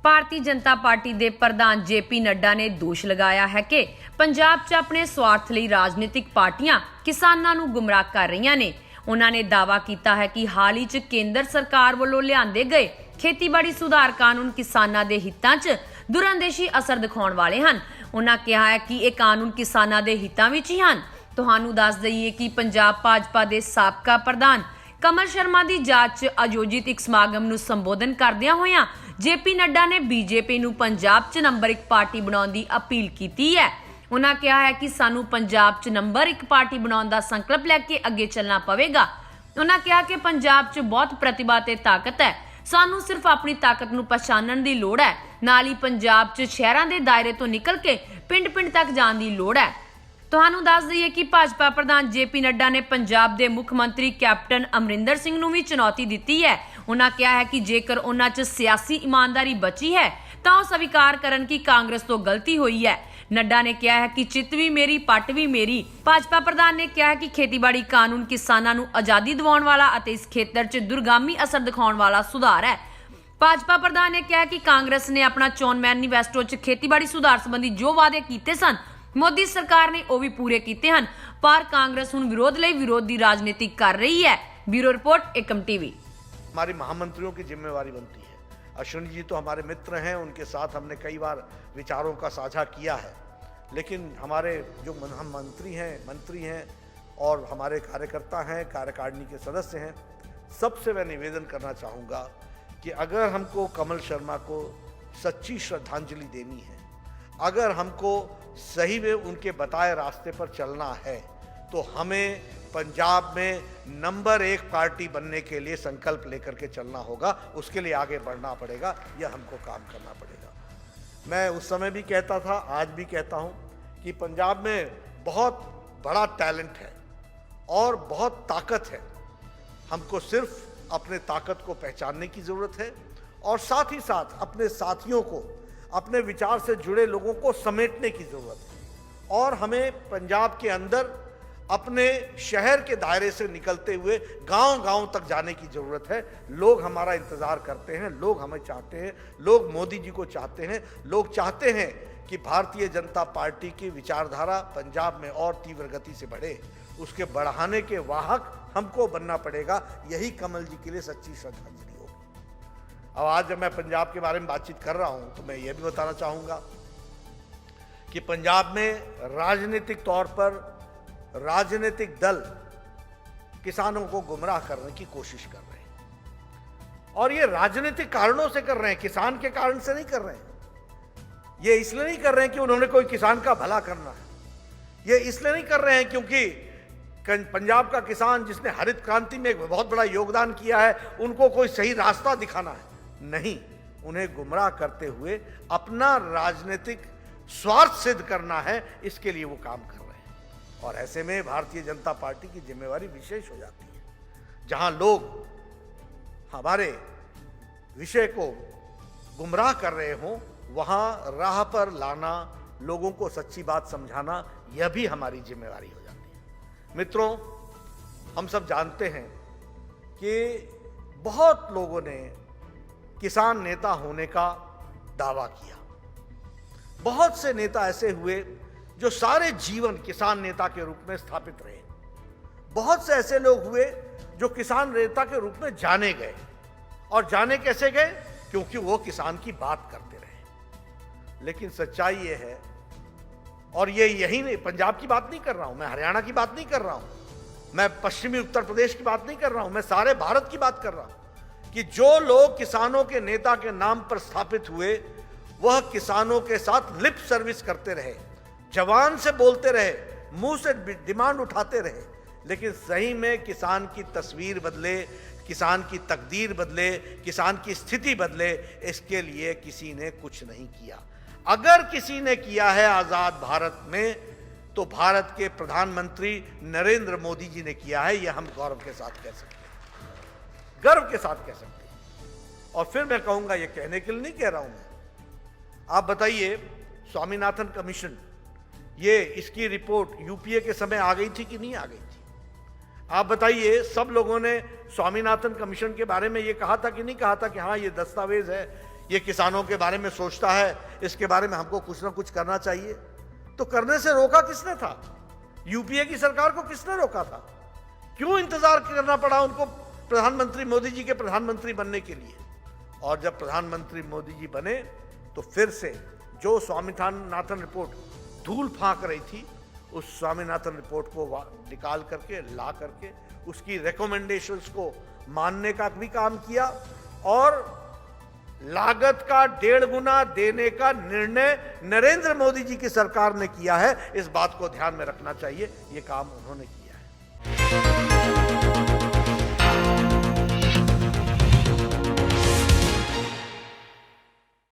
Bharatiya Janata party ਦੇ ਪ੍ਰਧਾਨ JP Nadda ਨੇ ਦੋਸ਼ ਲਗਾਇਆ ਹੈ ਕਿ ਪੰਜਾਬ 'ਚ ਆਪਣੇ ਸਵਾਰਥ ਲਈ ਰਾਜਨੀਤਿਕ ਪਾਰਟੀਆਂ ਕਿਸਾਨਾਂ ਨੂੰ ਗੁੰਮਰਾਹ ਕਰ ਰਹੀਆਂ ਨੇ। ਉਹਨਾਂ ਨੇ ਦਾਅਵਾ ਕੀਤਾ ਹੈ ਕਿ ਹਾਲ ਹੀ 'ਚ ਕੇਂਦਰ ਸਰਕਾਰ ਵੱਲੋਂ ਲਿਆਂਦੇ ਗਏ ਖੇਤੀਬਾੜੀ ਸੁਧਾਰ ਕਾਨੂੰਨ ਕਿਸਾਨਾਂ ਦੇ ਹਿੱਤਾਂ 'ਚ ਦੁਰਅੰਦੇਸ਼ੀ ਅਸਰ ਦਿਖਾਉਣ ਵਾਲੇ ਹਨ। ਉਹਨਾਂ ਕਿਹਾ ਹੈ ਕਿ ਇਹ ਕਾਨੂੰਨ ਕਿਸਾਨਾਂ ਦੇ ਹਿੱਤਾਂ ਵਿੱਚ ਹੀ ਹਨ। ਤੁਹਾਨੂੰ ਦੱਸ ਦਈਏ ਕਿ ਪੰਜਾਬ ਭਾਜਪਾ ਦੇ ਸਾਬਕਾ ਪ੍ਰਧਾਨ ਕਮਲ ਸ਼ਰਮਾ ਦੀ ਜਾਂਚ 'ਚ ਆਯੋਜਿਤ ਇੱਕ ਸਮਾਗਮ ਨੂੰ ਸੰਬੋਧਨ ਕਰਦਿਆਂ ਹੋਇਆਂ ਜੇਪੀ ਨੱਡਾ ਨੇ ਬੀਜੇਪੀ ਨੂੰ ਪੰਜਾਬ 'ਚ ਨੰਬਰ 1 ਪਾਰਟੀ ਬਣਾਉਣ ਦੀ ਅਪੀਲ ਕੀਤੀ ਹੈ। ਉਹਨਾਂ ਕਿਹਾ ਹੈ ਕਿ ਸਾਨੂੰ ਪੰਜਾਬ 'ਚ ਨੰਬਰ 1 ਪਾਰਟੀ ਬਣਾਉਣ ਦਾ ਸੰਕਲਪ ਲੈ ਕੇ ਅੱਗੇ ਚੱਲਣਾ ਪਵੇਗਾ। ਉਹਨਾਂ ਕਿਹਾ ਕਿ ਪੰਜਾਬ 'ਚ ਬਹੁਤ ਪ੍ਰਤਿਭਾ ਤੇ ਤਾਕਤ ਹੈ, ਸਾਨੂੰ ਸਿਰਫ ਆਪਣੀ ਤਾਕਤ ਨੂੰ ਪਛਾਣਨ ਦੀ ਲੋੜ ਹੈ। ਨਾਲ ਹੀ ਪੰਜਾਬ 'ਚ ਸ਼ਹਿਰਾਂ ਦੇ ਦਾਇਰੇ ਤੋਂ ਨਿਕਲ ਕੇ ਪਿੰਡ-ਪਿੰਡ ਤੱਕ ਜਾਣ ਦੀ ਲੋੜ ਹੈ। ਤੁਹਾਨੂੰ ਦੱਸ ਦਈਏ ਕਿ ਭਾਜਪਾ ਪ੍ਰਧਾਨ ਜੇਪੀ ਨੱਡਾ ਨੇ ਪੰਜਾਬ ਦੇ ਮੁੱਖ ਮੰਤਰੀ ਕੈਪਟਨ ਅਮਰਿੰਦਰ ਸਿੰਘ ਨੂੰ ਵੀ ਚੁਣੌਤੀ ਦਿੱਤੀ ਹੈ। ਉਹਨਾਂ ਕਿਹਾ ਹੈ ਕਿ ਜੇਕਰ ਉਹਨਾਂ 'ਚ ਸਿਆਸੀ ਇਮਾਨਦਾਰੀ ਬਚੀ ਹੈ ਤਾਂ ਉਹ ਸਵੀਕਾਰ ਕਰਨ ਕਿ ਕਾਂਗਰਸ ਤੋਂ ਗਲਤੀ ਹੋਈ ਹੈ। ਨੱਡਾ ਨੇ ਕਿਹਾ ਹੈ ਕਿ ਚਿੱਤ ਵੀ ਮੇਰੀ ਪੱਟ ਵੀ ਮੇਰੀ। ਭਾਜਪਾ ਪ੍ਰਧਾਨ ਨੇ ਕਿਹਾ ਹੈ ਕਿ ਖੇਤੀਬਾੜੀ ਕਾਨੂੰਨ ਕਿਸਾਨਾਂ ਨੂੰ ਆਜ਼ਾਦੀ ਦਿਵਾਉਣ ਵਾਲਾ ਅਤੇ ਇਸ ਖੇਤਰ 'ਚ ਦੁਰਗਾਮੀ ਅਸਰ ਦਿਖਾਉਣ ਵਾਲਾ ਸੁਧਾਰ ਹੈ। ਭਾਜਪਾ ਪ੍ਰਧਾਨ ਨੇ ਕਿਹਾ ਕਿ ਕਾਂਗਰਸ ਨੇ ਆਪਣਾ ਚੋਣ ਮੈਨੀਫੈਸਟੋ 'ਚ ਖੇਤੀਬਾੜੀ ਸੁਧਾਰ ਸੰਬੰਧੀ ਜੋ ਵਾਅਦੇ ਕੀਤੇ ਸਨ मोदी सरकार ने वो भी पूरे किए हैं, पर कांग्रेस हुण विरोध लई विरोध की राजनीति कर रही है। ब्यूरो रिपोर्ट एकम टीवी। हमारी महामंत्रियों की जिम्मेवारी बनती है। अश्विनी जी तो हमारे मित्र हैं, उनके साथ हमने कई बार विचारों का साझा किया है, लेकिन हमारे जो हम मंत्री हैं और हमारे कार्यकर्ता हैं, कार्यकारिणी के सदस्य हैं, सबसे मैं निवेदन करना चाहूँगा कि अगर हमको कमल शर्मा को सच्ची श्रद्धांजलि देनी है, अगर हमको सही में उनके बताए रास्ते पर चलना है, तो हमें पंजाब में नंबर 1 पार्टी बनने के लिए संकल्प लेकर के चलना होगा। उसके लिए आगे बढ़ना पड़ेगा, यह हमको काम करना पड़ेगा। मैं उस समय भी कहता था, आज भी कहता हूँ कि पंजाब में बहुत बड़ा टैलेंट है और बहुत ताकत है। हमको सिर्फ अपने ताकत को पहचानने की ज़रूरत है और साथ ही साथ अपने साथियों को, अपने विचार से जुड़े लोगों को समेटने की ज़रूरत है। और हमें पंजाब के अंदर अपने शहर के दायरे से निकलते हुए गांव-गांव तक जाने की ज़रूरत है। लोग हमारा इंतज़ार करते हैं, लोग हमें चाहते हैं, लोग मोदी जी को चाहते हैं, लोग चाहते हैं कि भारतीय जनता पार्टी की विचारधारा पंजाब में और तीव्र गति से बढ़े। उसके बढ़ाने के वाहक हमको बनना पड़ेगा। यही कमल जी के लिए सच्ची श्रद्धांजलि। अब आज जब मैं पंजाब के बारे में बातचीत कर रहा हूं तो मैं ये भी बताना चाहूँगा कि पंजाब में राजनीतिक तौर पर राजनीतिक दल किसानों को गुमराह करने की कोशिश कर रहे हैं, और ये राजनीतिक कारणों से कर रहे हैं, किसान के कारण से नहीं कर रहे हैं। ये इसलिए नहीं कर रहे हैं कि उन्होंने कोई किसान का भला करना है, ये इसलिए नहीं कर रहे हैं क्योंकि पंजाब का किसान जिसने हरित क्रांति में एक बहुत बड़ा योगदान किया है, उनको कोई सही रास्ता दिखाना है। नहीं, उन्हें गुमराह करते हुए अपना राजनीतिक स्वार्थ सिद्ध करना है, इसके लिए वो काम कर रहे हैं। और ऐसे में भारतीय जनता पार्टी की जिम्मेवारी विशेष हो जाती है। जहां लोग हमारे विषय को गुमराह कर रहे हों, वहां राह पर लाना, लोगों को सच्ची बात समझाना, यह भी हमारी जिम्मेवारी हो जाती है। मित्रों, हम सब जानते हैं कि बहुत लोगों ने किसान नेता होने का दावा किया। बहुत से नेता ऐसे हुए जो सारे जीवन किसान नेता के रूप में स्थापित रहे। बहुत से ऐसे लोग हुए जो किसान नेता के रूप में जाने गए, और जाने कैसे गए? क्योंकि वो किसान की बात करते रहे। लेकिन सच्चाई ये है, और ये यही नहीं, पंजाब की बात नहीं कर रहा हूं मैं, हरियाणा की बात नहीं कर रहा हूं मैं, पश्चिमी उत्तर प्रदेश की बात नहीं कर रहा हूं मैं, सारे भारत की बात कर रहा हूं कि जो लोग किसानों के नेता के नाम पर स्थापित हुए, वह किसानों के साथ लिप सर्विस करते रहे, जवान से बोलते रहे, मुंह से डिमांड उठाते रहे, लेकिन सही में किसान की तस्वीर बदले, किसान की तकदीर बदले, किसान की स्थिति बदले, इसके लिए किसी ने कुछ नहीं किया। अगर किसी ने किया है आजाद भारत में, तो भारत के प्रधानमंत्री नरेंद्र मोदी जी ने किया है। यह हम गौरव के साथ कह सकते हैं, गर्व के साथ कह सकते हैं। और फिर मैं कहूंगा, यह कहने के लिए नहीं कह रहा हूं मैं। आप बताइए, स्वामीनाथन कमीशन, ये इसकी रिपोर्ट यूपीए के समय आ गई थी कि नहीं आ गई थी? आप बताइए, सब लोगों ने स्वामीनाथन कमीशन के बारे में ये कहा था कि नहीं कहा था कि हाँ, ये दस्तावेज है, ये किसानों के बारे में सोचता है, इसके बारे में हमको कुछ ना कुछ करना चाहिए। तो करने से रोका किसने था? यूपीए की सरकार को किसने रोका था? क्यों इंतजार करना पड़ा उनको प्रधानमंत्री मोदी जी के प्रधानमंत्री बनने के लिए? और जब प्रधानमंत्री मोदी जी बने तो फिर से जो स्वामीनाथन रिपोर्ट धूल फांक रही थी, उस स्वामीनाथन रिपोर्ट को निकाल करके ला करके उसकी रिकमेंडेशंस को मानने का भी काम किया और लागत का 1.5 गुना देने का निर्णय नरेंद्र मोदी जी की सरकार ने किया है। इस बात को ध्यान में रखना चाहिए, ये काम उन्होंने किया है।